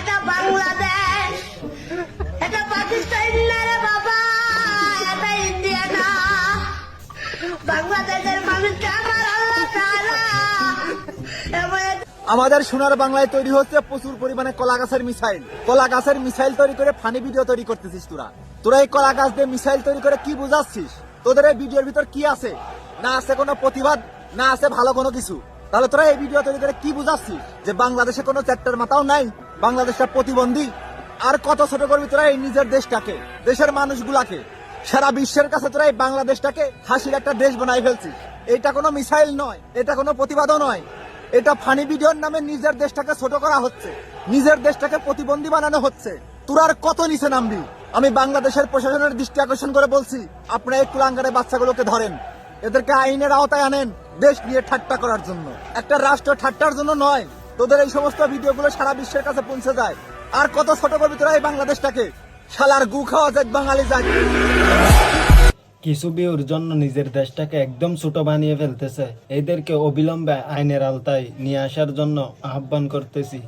এটা বাংলাদেশ, এটা পাকিস্তান না রে বাবা, এটা ইন্ডিয়া না। বাংলাদেশের মানুষকে আমার আল্লাহ তাআলা আমাদের সোনার বাংলায় তৈরি হচ্ছে প্রচুর পরিমাণে কলা গাছের মিসাইল। কলা গাছের মিসাইল তৈরি করে ফানি ভিডিও তৈরি করতেছিস তোরা এই কলা গাছ দিয়ে মিসাইল তৈরি করে কি বুঝাচ্ছিস? তোদের এই ভিডিওর ভিতর কি আছে? না আছে কোনো প্রতিবাদ, না আছে ভালো কোনো কিছু। তাহলে তোরা এই ভিডিও তৈরি করে কি বুঝাচ্ছিস? যে বাংলাদেশে কোনো চ্যাপ্টার মাথাও নাই, বাংলাদেশটা প্রতিবন্ধী। আর কত ছোট করবি তোরা এই নিজের দেশটাকে, দেশের মানুষগুলাকে? সারা বিশ্বের কাছে তোরা এই বাংলাদেশটাকে হাসির একটা দেশ বানাই ফেলছিস। এটা কোনো মিসাইল নয়, এটা কোনো প্রতিবাদও নয়, এটা ফানি ভিডিওর নামে নিজের দেশটাকে ছোট করা হচ্ছে, নিজের দেশটাকে প্রতিবন্ধী বানানো হচ্ছে। তোরা আর কত নিচে নামবি? আমি বাংলাদেশের প্রশাসনের দৃষ্টি আকর্ষণ করে বলছি, আপনারা এই কুলাঙ্গারের বাচ্চাগুলোকে ধরেন, এদেরকে আইনের আওতায় আনেন দেশ নিয়ে ঠাট্টা করার জন্য, একটা রাষ্ট্র ঠাট্টার জন্য নয়। তোদের এই সমস্ত ভিডিওগুলো সারা বিশ্বের কাছে পৌঁছে যায়। আর কত ছোট করবি তোরা এই বাংলাদেশটাকে? শালার গু খাওয়া যায় বাঙালি যায়। কিছু বিউর জন্য নিজের দেশটাকে একদম ছোট বানিয়ে ফেলতেছে। এদেরকে অবিলম্বে আইনের আওতায় নিয়ে আসার জন্য আহ্বান করতেছি।